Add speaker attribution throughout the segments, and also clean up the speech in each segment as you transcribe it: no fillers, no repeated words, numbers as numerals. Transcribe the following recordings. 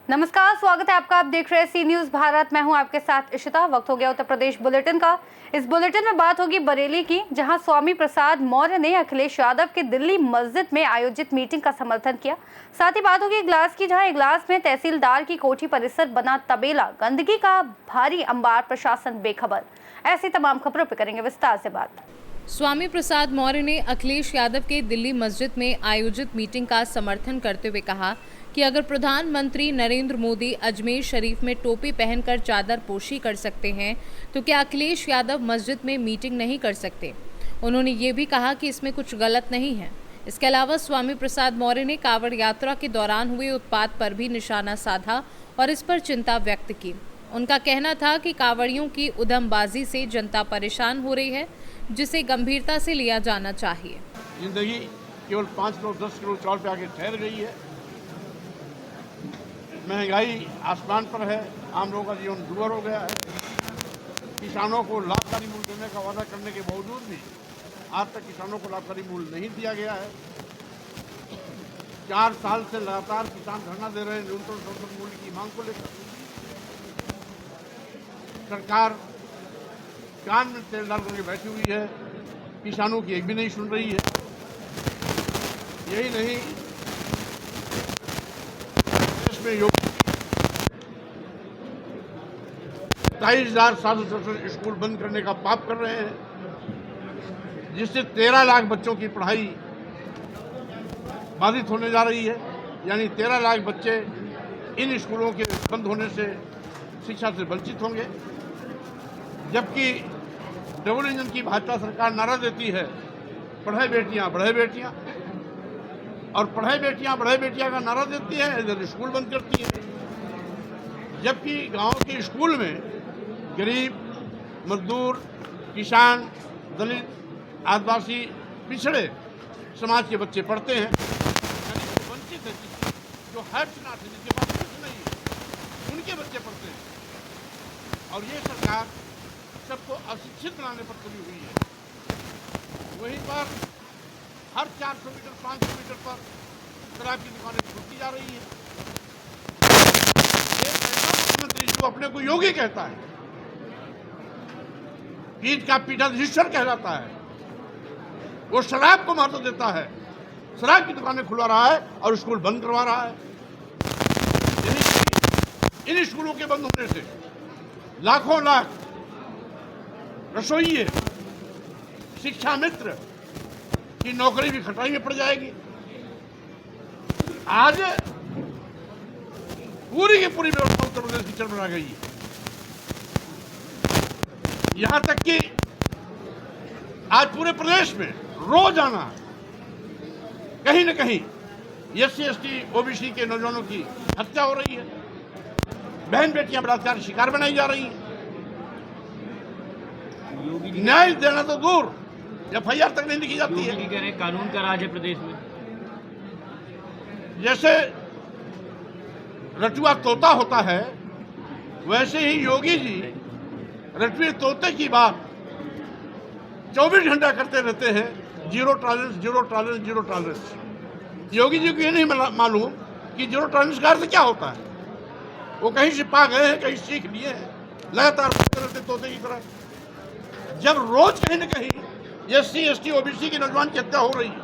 Speaker 1: नमस्कार, स्वागत है आपका। आप देख रहे हैं सी न्यूज भारत। मैं हूं आपके साथ इशिता। वक्त हो गया उत्तर प्रदेश बुलेटिन का। इस बुलेटिन में बात होगी बरेली की, जहां स्वामी प्रसाद मौर्य ने अखिलेश यादव के दिल्ली मस्जिद में आयोजित मीटिंग का समर्थन किया। साथ ही बात होगी इगलास की, जहां इगलास में तहसीलदार की कोठी परिसर बना तबेला, गंदगी का भारी अंबार, प्रशासन बेखबर। ऐसी तमाम खबरों पर करेंगे विस्तार से बात।
Speaker 2: स्वामी प्रसाद मौर्य ने अखिलेश यादव के दिल्ली मस्जिद में आयोजित मीटिंग का समर्थन करते हुए कहा कि अगर प्रधानमंत्री नरेंद्र मोदी अजमेर शरीफ में टोपी पहनकर चादर पोशी कर सकते हैं तो क्या अखिलेश यादव मस्जिद में मीटिंग नहीं कर सकते। उन्होंने ये भी कहा कि इसमें कुछ गलत नहीं है। इसके अलावा स्वामी प्रसाद मौर्य ने कांवड़ यात्रा के दौरान हुए उत्पात पर भी निशाना साधा और इस पर चिंता व्यक्त की। उनका कहना था कि कांवड़ियों की उधमबाजी से जनता परेशान हो रही है, जिसे गंभीरता से लिया जाना चाहिए।
Speaker 3: जिंदगी केवल 5 किलो 10 किलो चावल पे आके ठहर गई है। महंगाई आसमान पर है। आम लोगों का जीवन दुर्भर हो गया है। किसानों को लाभकारी मूल्य देने का वादा करने के बावजूद भी आज तक किसानों को लाभकारी मूल्य नहीं दिया गया है। 4 साल से लगातार किसान धरना दे रहे हैं न्यूनतम समर्थन मूल्य की मांग को लेकर। सरकार कान में तेल डाल करके बैठी हुई है, किसानों की एक भी नहीं सुन रही है। यही नहीं, देश में योग 27,767 स्कूल बंद करने का पाप कर रहे हैं, जिससे 13 लाख बच्चों की पढ़ाई बाधित होने जा रही है। यानी 13 लाख बच्चे इन स्कूलों के बंद होने से शिक्षा से वंचित होंगे। जबकि डबल इंजन की भाजपा सरकार नारा देती है पढ़े बेटियां बढ़े बेटियां, और पढ़े बेटियां बढ़े बेटियां का नारा देती है, इधर स्कूल बंद करती है। जबकि गांव के स्कूल में गरीब, मजदूर, किसान, दलित, आदिवासी, पिछड़े समाज के बच्चे पढ़ते हैं। यानी जो वंचित है, जो हैप्स नाथ है, जिनके पास कुछ नहीं है, उनके बच्चे पढ़ते हैं। और ये सरकार सबको अशिक्षित बनाने पर तुली हुई है। वहीं पर हर 400 मीटर 500 मीटर पर शराब की दुकानें खुलती जा रही है। एक ऐसा मुख्यमंत्री जो अपने को योगी कहता है, पीठ का पीठाधीश्वर कहलाता है, वो शराब को महत्व देता है, शराब की दुकानें खुलवा रहा है और स्कूल बंद करवा रहा है। इन स्कूलों के बंद होने से लाखों लाख रसोइये, शिक्षा मित्र की नौकरी भी खतरे में पड़ जाएगी। आज पूरी की पूरी व्यवस्था उत्तर प्रदेश की चरमरा गई है। यहां तक कि आज पूरे प्रदेश में रोजाना कहीं न कहीं SC ST OBC के नौजवानों की हत्या हो रही है। बहन बेटियां बलात्कार शिकार बनाई जा रही हैं। न्याय देना तो दूर, FIR तक नहीं लिखी जाती है।
Speaker 4: कह रहे कानून का राज है प्रदेश में।
Speaker 3: जैसे रटुआ तोता होता है, वैसे ही योगी जी रटुए तोते की बात 24 घंटा करते रहते हैं। Zero tolerance, zero tolerance, zero tolerance. Yogi ji को ये नहीं मालूम कि जीरो टॉलरेंस का अर्थ क्या होता है। वो कहीं से पा गए हैं, कहीं सीख लिए हैं, लगातार करते रहते तोते की तरह। जब रोज कहीं न कहीं SC ST OBC की नौजवान की हत्या हो रही है,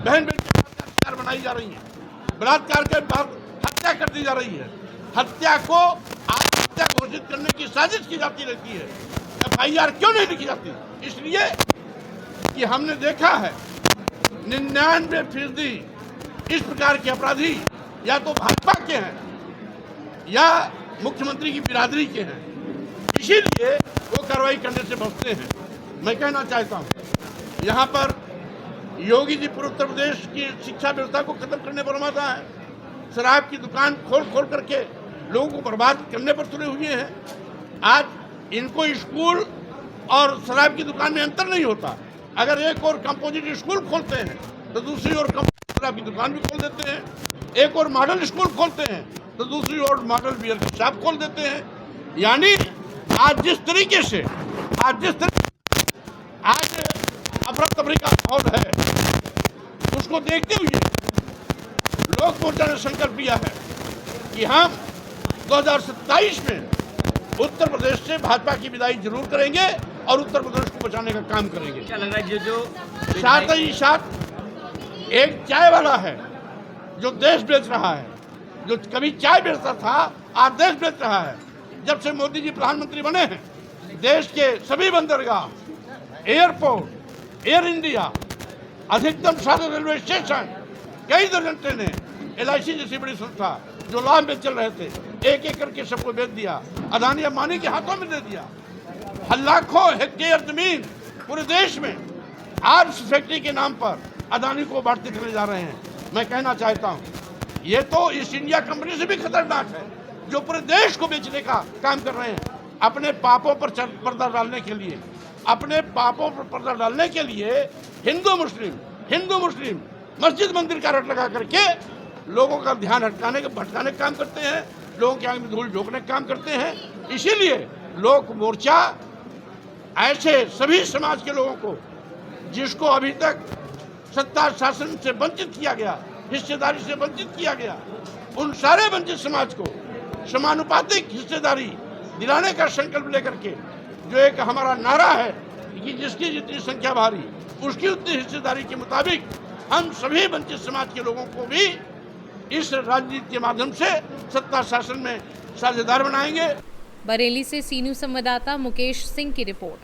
Speaker 3: बहन बेटियां बलात्कार शिकार बनाई जा रही हैं, बलात्कार के बाद हत्या कर दी जा रही है, हत्या को आत्महत्या घोषित करने की साजिश की जाती रहती है, FIR क्यों नहीं लिखी जाती? इसलिए कि हमने देखा है 99% इस प्रकार के अपराधी या तो भाजपा के हैं या मुख्यमंत्री की बिरादरी के हैं। इसीलिए वो कार्रवाई करने से बचते हैं। मैं कहना चाहता हूँ, यहाँ पर योगी जी पूरे उत्तर प्रदेश की शिक्षा व्यवस्था को खत्म करने पर उमदा है। शराब की दुकान खोल खोल करके लोगों को बर्बाद करने पर तुले हुए हैं। आज इनको स्कूल और शराब की दुकान में अंतर नहीं होता। अगर एक और कंपोजिट स्कूल खोलते हैं तो दूसरी ओर शराब की दुकान भी खोल देते हैं। एक और मॉडल स्कूल खोलते हैं तो दूसरी ओर मॉडल बियर की शॉप खोल देते हैं। यानी आज जिस तरीके से आज अफ्रीका माहौल है, उसको देखते हुए लोक मोर्चा ने संकल्प लिया है कि हम 2027 में उत्तर प्रदेश से भाजपा की विदाई जरूर करेंगे और उत्तर प्रदेश को बचाने का काम करेंगे।
Speaker 4: क्या लग रहा है जो
Speaker 3: साथ ही साथ एक चाय वाला है जो देश बेच रहा है, जो कभी चाय बेचता था आज देश बेच रहा है। जब से मोदी जी प्रधानमंत्री बने हैं, देश के सभी बंदरगाह, एयरपोर्ट, एयर इंडिया, अधिकतम सारे रेलवे स्टेशन, कई दर्जन ट्रेनें, LIC जैसी बड़ी संस्था जो लाभ में चल रहे थे, एक एक करके सबको बेच दिया, अदानी अंबानी के हाथों में दे दिया। लाखों हेक्टेयर जमीन पूरे देश में आज फैक्ट्री के नाम पर अदानी को बांटते चले जा रहे हैं। मैं कहना चाहता हूं, ये तो ईस्ट इंडिया कंपनी से भी खतरनाक है, जो पूरे देश को बेचने का काम कर रहे हैं, अपने पापों पर पर्दा डालने के लिए, अपने पापों पर पर्दा डालने के लिए हिंदू मुस्लिम मस्जिद मंदिर का रट लगा करके लोगों का ध्यान भटकाने का काम करते हैं, लोगों के आगे में धूल झोंकने का काम करते हैं। इसीलिए लोक मोर्चा ऐसे सभी समाज के लोगों को, जिसको अभी तक सत्ता शासन से वंचित किया गया, हिस्सेदारी से वंचित किया गया, उन सारे वंचित समाज को समानुपातिक हिस्सेदारी दिलाने का संकल्प लेकर के जो एक हमारा नारा है कि जिसकी जितनी संख्या भारी उसकी उतनी हिस्सेदारी के मुताबिक हम सभी वंचित समाज के लोगों को भी इस राजनीति के माध्यम से सत्ता शासन में साझेदार बनाएंगे।
Speaker 2: बरेली से सी न्यूज़ संवाददाता मुकेश सिंह की रिपोर्ट।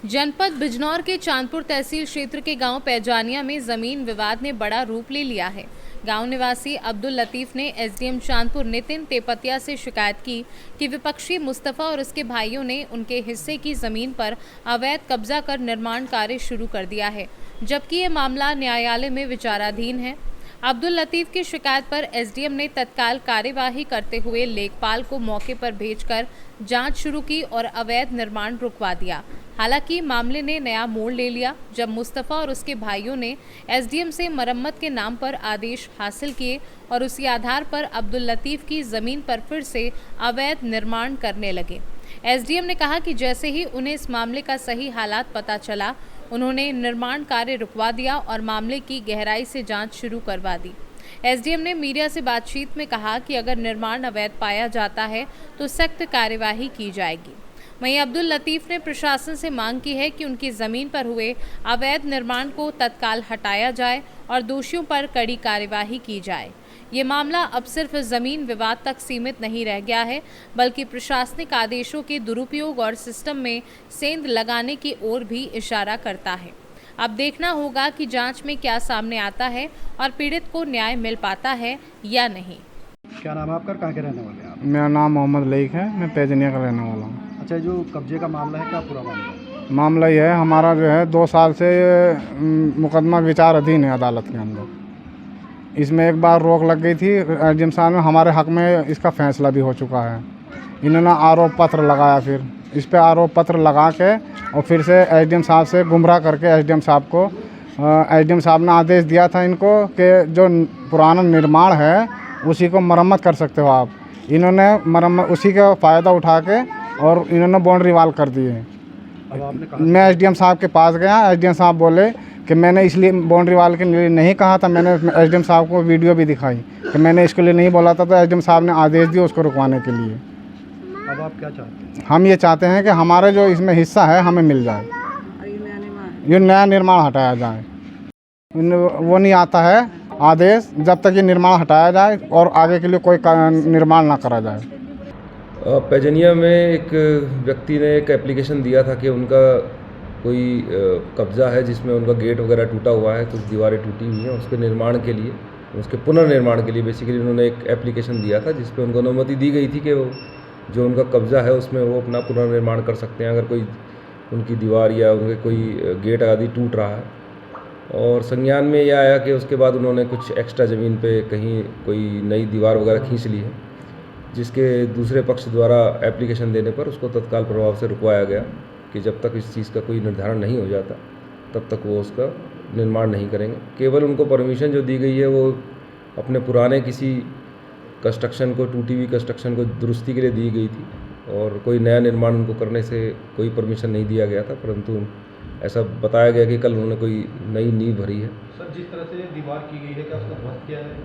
Speaker 2: जनपद बिजनौर के चांदपुर तहसील क्षेत्र के गांव पैजानिया में जमीन विवाद ने बड़ा रूप ले लिया है। गांव निवासी अब्दुल लतीफ ने एसडीएम चांदपुर नितिन तेपतिया से शिकायत की कि विपक्षी मुस्तफ़ा और उसके भाइयों ने उनके हिस्से की जमीन पर अवैध कब्जा कर निर्माण कार्य शुरू कर दिया है, जबकि ये मामला न्यायालय में विचाराधीन है। अब्दुल लतीफ की शिकायत पर एसडीएम ने तत्काल कार्यवाही करते हुए लेखपाल को मौके पर भेजकर जांच शुरू की और अवैध निर्माण रुकवा दिया। हालांकि मामले ने नया मोड़ ले लिया जब मुस्तफ़ा और उसके भाइयों ने एसडीएम से मरम्मत के नाम पर आदेश हासिल किए और उसी आधार पर अब्दुल लतीफ की ज़मीन पर फिर से अवैध निर्माण करने लगे। एसडीएम ने कहा कि जैसे ही उन्हें इस मामले का सही हालात पता चला, उन्होंने निर्माण कार्य रुकवा दिया और मामले की गहराई से जांच शुरू करवा दी। एसडीएम ने मीडिया से बातचीत में कहा कि अगर निर्माण अवैध पाया जाता है तो सख्त कार्यवाही की जाएगी। वहीं अब्दुल लतीफ ने प्रशासन से मांग की है कि उनकी ज़मीन पर हुए अवैध निर्माण को तत्काल हटाया जाए और दोषियों पर कड़ी कार्यवाही की जाए। ये मामला अब सिर्फ ज़मीन विवाद तक सीमित नहीं रह गया है, बल्कि प्रशासनिक आदेशों के दुरुपयोग और सिस्टम में सेंध लगाने की ओर भी इशारा करता है। अब देखना होगा कि जांच में क्या सामने आता है और पीड़ित को न्याय मिल पाता है या नहीं।
Speaker 5: क्या नाम है आपका, कहाँ के रहने वाले हैं आप?
Speaker 6: मेरा नाम मोहम्मद लईक है, मैं पैजनिया का रहने वाला हूँ।
Speaker 5: अच्छा, जो कब्जे का मामला है, क्या पूरा मामला है?
Speaker 6: मामला ये है, हमारा जो है 2 साल से मुकदमा विचाराधीन है अदालत के अंदर। इसमें एक बार रोक लग गई थी एसडीएम साहब में, हमारे हक में इसका फैसला भी हो चुका है। इन्होंने आरोप पत्र लगाया, फिर इस पर आरोप पत्र लगा के और फिर से एसडीएम साहब से गुमराह करके एसडीएम साहब ने आदेश दिया था इनको कि जो पुराना निर्माण है उसी को मरम्मत कर सकते हो आप। इन्होंने मरम्मत उसी का फ़ायदा उठा के और इन्होंने बाउंड्री वाल कर दिए।
Speaker 5: अब आपने कहा,
Speaker 6: मैं एसडीएम साहब के पास गया, एसडीएम साहब बोले कि मैंने इसलिए बाउंड्री वाल के लिए नहीं कहा था, मैंने एसडीएम साहब को वीडियो भी दिखाई कि मैंने इसके लिए नहीं बोला था, तो एसडीएम साहब ने आदेश दिया उसको रुकवाने के लिए।
Speaker 5: अब आप क्या चाहते हैं?
Speaker 6: हम ये चाहते हैं कि हमारे जो इसमें हिस्सा है हमें मिल जाए, ये नया निर्माण हटाया जाए। वो नहीं आता है आदेश जब तक ये निर्माण हटाया जाए और आगे के लिए कोई निर्माण ना करा जाए।
Speaker 7: पैजनिया में एक व्यक्ति ने एक एप्लीकेशन दिया था कि उनका कोई कब्ज़ा है जिसमें उनका गेट वगैरह टूटा हुआ है, कुछ दीवारें टूटी हुई हैं, उसके निर्माण के लिए, उसके पुनर्निर्माण के लिए बेसिकली उन्होंने एक एप्लीकेशन दिया था जिस पे उनको अनुमति दी गई थी कि वो जो उनका कब्ज़ा है उसमें वो अपना पुनर्निर्माण कर सकते हैं अगर कोई उनकी दीवार या उनके कोई गेट आदि टूट रहा है। और संज्ञान में यह आया कि उसके बाद उन्होंने कुछ एक्स्ट्रा ज़मीन पे कहीं कोई नई दीवार वगैरह खींच ली है, जिसके दूसरे पक्ष द्वारा एप्लीकेशन देने पर उसको तत्काल प्रभाव से रुकवाया गया कि जब तक इस चीज़ का कोई निर्धारण नहीं हो जाता तब तक वो उसका निर्माण नहीं करेंगे। केवल उनको परमिशन जो दी गई है वो अपने पुराने किसी कंस्ट्रक्शन को, टूटी हुई कंस्ट्रक्शन को दुरुस्ती के लिए दी गई थी और कोई नया निर्माण उनको करने से कोई परमिशन नहीं दिया गया था, परंतु ऐसा बताया गया कि कल उन्होंने कोई नई नींव भरी है।
Speaker 5: सर, जिस तरह से दीवार की गई है, क्या उसका ध्वस्त क्या है?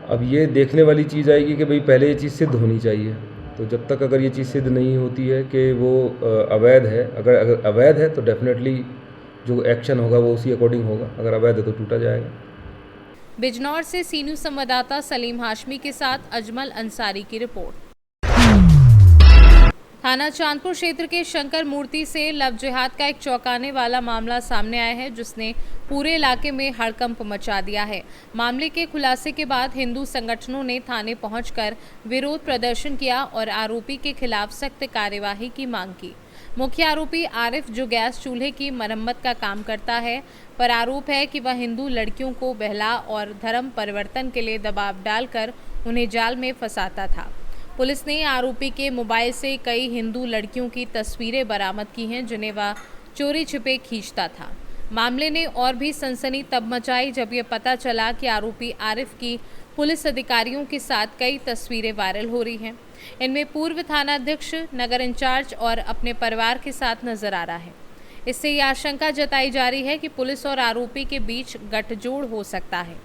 Speaker 7: अब ये देखने वाली चीज़ आएगी कि भाई पहले ये चीज़ सिद्ध होनी चाहिए। तो जब तक अगर ये चीज़ सिद्ध नहीं होती है कि वो अवैध है, अगर अवैध है तो डेफिनेटली जो एक्शन होगा वो उसी अकॉर्डिंग होगा, अगर अवैध है तो टूटा जाएगा।
Speaker 2: बिजनौर से सी न्यूज़ संवाददाता सलीम हाशमी के साथ अजमल अंसारी की रिपोर्ट। थाना चांदपुर क्षेत्र के शंकर मूर्ति से लव जिहाद का एक चौंकाने वाला मामला सामने आया है, जिसने पूरे इलाके में हड़कंप मचा दिया है। मामले के खुलासे के बाद हिंदू संगठनों ने थाने पहुंचकर विरोध प्रदर्शन किया और आरोपी के खिलाफ सख्त कार्यवाही की मांग की। मुख्य आरोपी आरिफ, जो गैस चूल्हे की मरम्मत का काम करता है, पर आरोप है कि वह हिंदू लड़कियों को बहला और धर्म परिवर्तन के लिए दबाव डालकर उन्हें जाल में फंसाता था। पुलिस ने आरोपी के मोबाइल से कई हिंदू लड़कियों की तस्वीरें बरामद की हैं, जिन्हें वह चोरी छिपे खींचता था। मामले ने और भी सनसनी तब मचाई जब ये पता चला कि आरोपी आरिफ की पुलिस अधिकारियों के साथ कई तस्वीरें वायरल हो रही हैं। इनमें पूर्व थाना अध्यक्ष, नगर इंचार्ज और अपने परिवार के साथ नजर आ रहा है। इससे ये आशंका जताई जा रही है कि पुलिस और आरोपी के बीच गठजोड़ हो सकता है।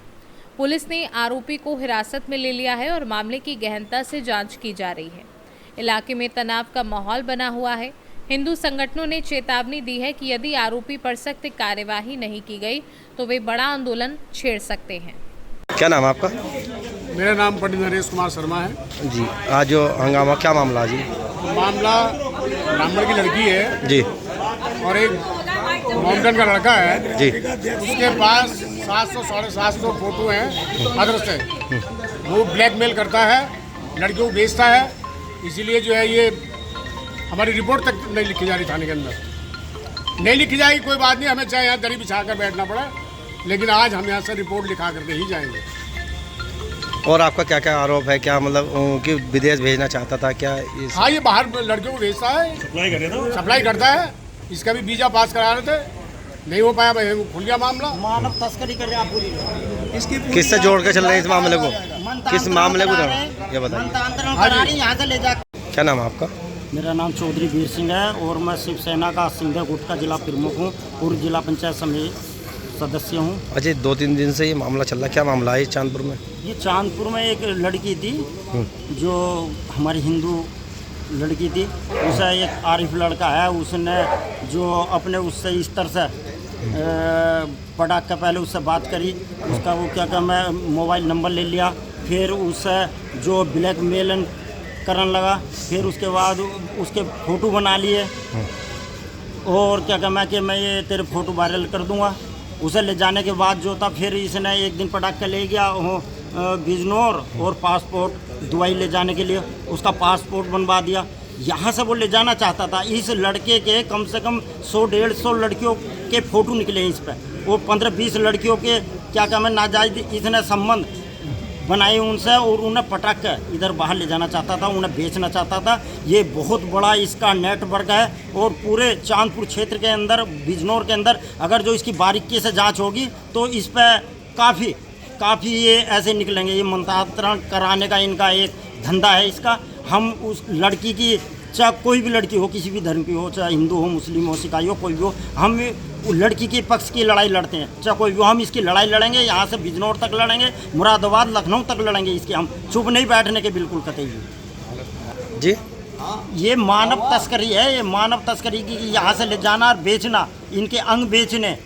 Speaker 2: पुलिस ने आरोपी को हिरासत में ले लिया है और मामले की गहनता से जांच की जा रही है। इलाके में तनाव का माहौल बना हुआ है। हिंदू संगठनों ने चेतावनी दी है कि यदि आरोपी पर सख्त कार्यवाही नहीं की गई तो वे बड़ा आंदोलन छेड़ सकते हैं।
Speaker 8: क्या नाम है आपका?
Speaker 3: मेरा नाम पंडित नरेश कुमार शर्मा है
Speaker 8: जी। आज जो हंगामा, क्या मामला जी?
Speaker 3: मामला ब्राह्मण की लड़की है
Speaker 8: जी
Speaker 3: और एक मॉमडन का लड़का है
Speaker 8: जी।
Speaker 3: उसके पास 700-750 फोटो हैं अदर से। वो ब्लैकमेल करता है, लड़कियों को बेचता है। इसीलिए जो है ये हमारी रिपोर्ट तक नहीं लिखी जा रही थाने के अंदर। नहीं लिखी जाएगी कोई बात नहीं, हमें चाहे यहाँ दरी बिछा कर बैठना पड़ा, लेकिन आज हम यहाँ से रिपोर्ट लिखा करके ही जाएंगे।
Speaker 8: और आपका क्या क्या आरोप है? क्या मतलब कि विदेश भेजना चाहता था क्या?
Speaker 3: हाँ, ये बाहर लड़कियों को भेजता है, सप्लाई करता है। इसका भी वीजा पास करा रहे थे, नहीं हो पाया, भाई खुल गया मामला। मानव तस्करी कर रहे आप पूरी।
Speaker 8: किससे जोड़ के चल रहे हैं इस मामले को? किस मामले को ये बताइए।
Speaker 3: यहाँ से ले जा।
Speaker 8: क्या नाम है आपका?
Speaker 9: मेरा नाम चौधरी वीर सिंह है और मैं शिवसेना का सिंधिया गुट का जिला प्रमुख हूँ, पूर्व जिला पंचायत समिति सदस्य हूँ।
Speaker 8: अच्छा, 2-3 दिन से ये मामला चल रहा है, क्या मामला है चांदपुर में?
Speaker 9: ये चांदपुर में एक लड़की थी जो हमारी हिंदू लड़की थी, उसे एक आरिफ लड़का है, उसने जो अपने उससे इस तरह से पटाख का पहले उससे बात करी, उसका वो क्या मैं मोबाइल नंबर ले लिया, फिर उससे जो ब्लैकमेल करने लगा, फिर उसके बाद उसके फ़ोटो बना लिए और क्या मैं कि मैं ये तेरे फ़ोटो वायरल कर दूंगा। उसे ले जाने के बाद जो था, फिर इसने एक दिन पटाख का ले गया बिजनौर और पासपोर्ट दुबई ले जाने के लिए उसका पासपोर्ट बनवा दिया। यहाँ से वो ले जाना चाहता था। इस लड़के के कम से कम 100-150 लड़कियों के फ़ोटो निकले इस पर, वो 15-20 लड़कियों के क्या मैं नाजायज इसने संबंध बनाए उनसे और उन्हें पटक कर इधर बाहर ले जाना चाहता था, उन्हें बेचना चाहता था। ये बहुत बड़ा इसका नेटवर्क है और पूरे चांदपुर क्षेत्र के अंदर, बिजनौर के अंदर अगर जो इसकी बारीकी से जांच होगी तो इस पर काफ़ी ये ऐसे निकलेंगे। ये मंत्रांतरण कराने का इनका एक धंधा है इसका। हम उस लड़की की, चाहे कोई भी लड़की हो, किसी भी धर्म की हो, चाहे हिंदू हो, मुस्लिम हो, सिखाई हो, कोई भी हो, हम लड़की के पक्ष की लड़ाई लड़ते हैं। चाहे कोई भी हो, हम इसकी लड़ाई लड़ेंगे, यहाँ से बिजनौर तक लड़ेंगे, मुरादाबाद, लखनऊ तक लड़ेंगे इसके। हम चुप नहीं बैठने के बिल्कुल कतई
Speaker 8: जी।
Speaker 9: ये मानव तस्करी है, ये मानव तस्करी की यहाँ से ले जाना और बेचना, इनके अंग बेचने।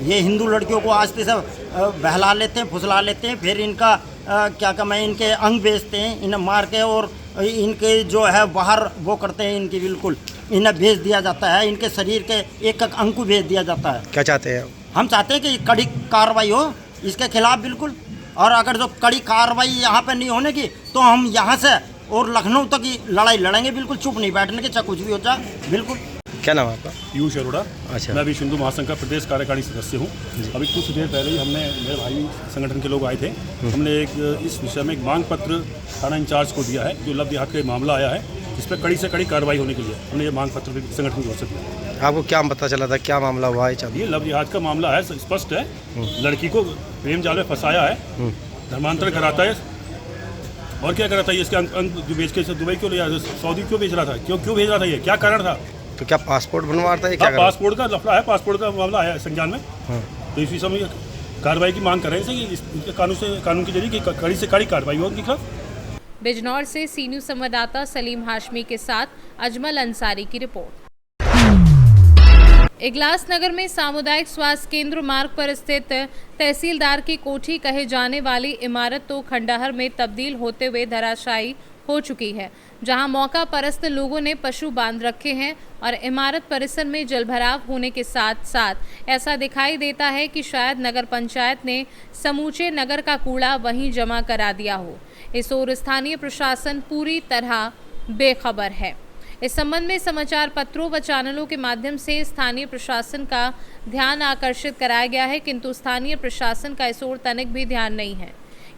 Speaker 9: ये हिंदू लड़कियों को आस्ते से बहला लेते हैं, फुसला लेते हैं, फिर इनका इनके अंग बेचते हैं, इन्हें मार के और इनके जो है बाहर वो करते हैं, इनकी बिल्कुल इन्हें भेज दिया जाता है, इनके शरीर के एक अंग को भेज दिया जाता है।
Speaker 8: क्या चाहते हैं?
Speaker 9: हम चाहते हैं कि कड़ी कार्रवाई हो इसके खिलाफ बिल्कुल, और अगर जो कड़ी कार्रवाई यहाँ पे नहीं होने की तो हम यहाँ से और लखनऊ तक की लड़ाई लड़ेंगे, बिल्कुल चुप नहीं बैठने के, चाहे कुछ भी हो जाए। बिल्कुल।
Speaker 8: क्या नाम है आपका?
Speaker 10: पीयूष अरोड़ा।
Speaker 8: अच्छा।
Speaker 10: मैं अभी हिंदू महासंघ का प्रदेश कार्यकारिणी सदस्य हूँ। अभी कुछ देर पहले ही हमने, मेरे भाई संगठन के लोग आए थे, हमने एक इस विषय में एक मांग पत्र थाना इंचार्ज को दिया है, जो लव जिहाद का मामला आया है, इस पर कड़ी से कड़ी कार्रवाई होने के लिए हमने ये मांग पत्र भी संगठन की ओर से दिया।
Speaker 8: आपको क्या पता चला था, क्या मामला हुआ है?
Speaker 10: ये लव जिहाद का मामला है, स्पष्ट है। लड़की को प्रेम जाल में फंसाया है, धर्मांतरण कराता है और क्या कराता है, इसके अंग जो बेच के दुबई क्यों ले, सऊदी क्यों भेज रहा था, क्यों भेज रहा था, ये क्या कारण था,
Speaker 8: तो क्या पासपोर्ट बनवा रहा है क्या
Speaker 10: हाँ,
Speaker 8: कर रहा है?
Speaker 10: पासपोर्ट का लफड़ा है, पासपोर्ट का मामला है संज्ञान में।
Speaker 8: हाँ।
Speaker 10: तो इस विषय में कार्रवाई की मांग कर रहे हैं इनके कानून के जरिए कि कड़ी से कड़ी कार्रवाई हो उनके खिलाफ।
Speaker 2: बिजनौर से सी न्यूज़ संवाददाता सलीम हाशमी के साथ अजमल अंसारी की रिपोर्ट। इगलास नगर में सामुदायिक स्वास्थ्य केंद्र मार्ग पर स्थित तहसीलदार की कोठी कहे जाने वाली इमारत तो खंडहर में तब्दील होते हुए धराशायी हो चुकी है, जहां मौका परस्त लोगों ने पशु बांध रखे हैं और इमारत परिसर में जलभराव होने के साथ साथ ऐसा दिखाई देता है कि शायद नगर पंचायत ने समूचे नगर का कूड़ा वहीं जमा करा दिया हो। इस ओर स्थानीय प्रशासन पूरी तरह बेखबर है। इस संबंध में समाचार पत्रों व चैनलों के माध्यम से स्थानीय प्रशासन का ध्यान आकर्षित कराया गया है, किंतु स्थानीय प्रशासन का इस ओर तनिक भी ध्यान नहीं है।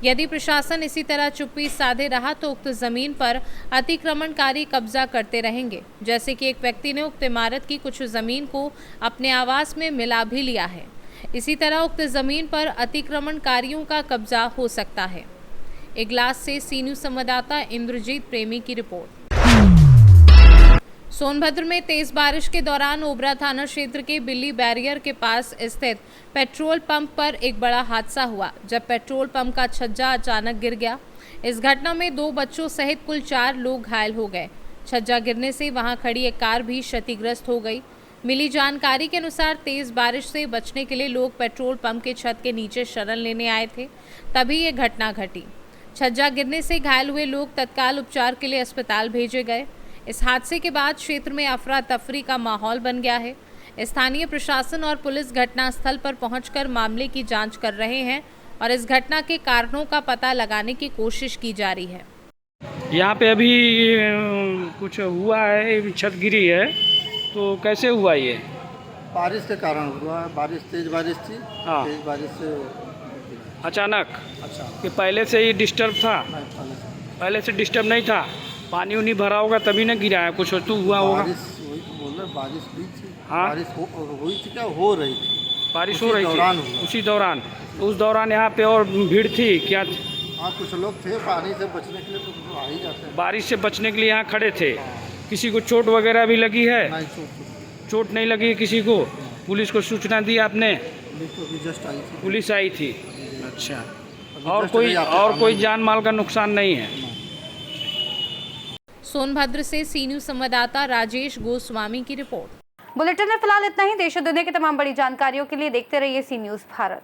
Speaker 2: यदि प्रशासन इसी तरह चुप्पी साधे रहा तो उक्त जमीन पर अतिक्रमणकारी कब्जा करते रहेंगे। जैसे कि एक व्यक्ति ने उक्त इमारत की कुछ जमीन को अपने आवास में मिला भी लिया है। इसी तरह उक्त जमीन पर अतिक्रमणकारियों का कब्जा हो सकता है। इगलास से सी न्यूज़ संवाददाता इंद्रजीत प्रेमी की रिपोर्ट। सोनभद्र में तेज बारिश के दौरान ओबरा थाना क्षेत्र के बिल्ली बैरियर के पास स्थित पेट्रोल पंप पर एक बड़ा हादसा हुआ, जब पेट्रोल पंप का छज्जा अचानक गिर गया। इस घटना में 2 बच्चों सहित कुल 4 लोग घायल हो गए। छज्जा गिरने से वहां खड़ी एक कार भी क्षतिग्रस्त हो गई। मिली जानकारी के अनुसार तेज बारिश से बचने के लिए लोग पेट्रोल पंप के छत के नीचे शरण लेने आए थे, तभी ये घटना घटी। छज्जा गिरने से घायल हुए लोग तत्काल उपचार के लिए अस्पताल भेजे गए। इस हादसे के बाद क्षेत्र में अफरा तफरी का माहौल बन गया है। स्थानीय प्रशासन और पुलिस घटनास्थल पर पहुंचकर मामले की जांच कर रहे हैं और इस घटना के कारणों का पता लगाने की कोशिश की जा रही है।
Speaker 11: यहाँ पे अभी कुछ हुआ है, छत गिरी है, तो कैसे हुआ ये?
Speaker 9: बारिश के कारण हुआ है। तेज बारिश थी।
Speaker 11: हाँ।
Speaker 9: तेज बारिश से
Speaker 11: अचानक
Speaker 9: अच्छा
Speaker 11: कि पहले से ही डिस्टर्ब था? पहले से डिस्टर्ब नहीं था, पानी उनी भरा होगा तभी ना गिरा है, कुछ तो हुआ होगा।
Speaker 9: बारिश वही तो बोल रहे, बारिश हुई थी।
Speaker 11: हाँ।
Speaker 9: बारिश हुई थी क्या हो रही थी?
Speaker 11: बारिश हो रही थी उसी दौरान। तो उस दौरान यहाँ पे और भीड़ थी क्या?
Speaker 9: हाँ, कुछ लोग थे पानी से बचने के लिए तो आ ही जाते हैं।
Speaker 11: बारिश से बचने के लिए यहाँ खड़े थे। किसी को चोट वगैरह भी लगी है?
Speaker 9: नहीं,
Speaker 11: चोट नहीं लगी किसी को? पुलिस को सूचना दी आपने?
Speaker 9: जस्ट आई थी।
Speaker 11: पुलिस आई थी। अच्छा, और कोई जान माल का नुकसान नहीं है?
Speaker 2: सोनभद्र से सी न्यूज़ संवाददाता राजेश गोस्वामी की रिपोर्ट।
Speaker 1: बुलेटिन में फिलहाल इतना ही। देश और दुनिया की तमाम बड़ी जानकारियों के लिए देखते रहिए सी न्यूज़ भारत।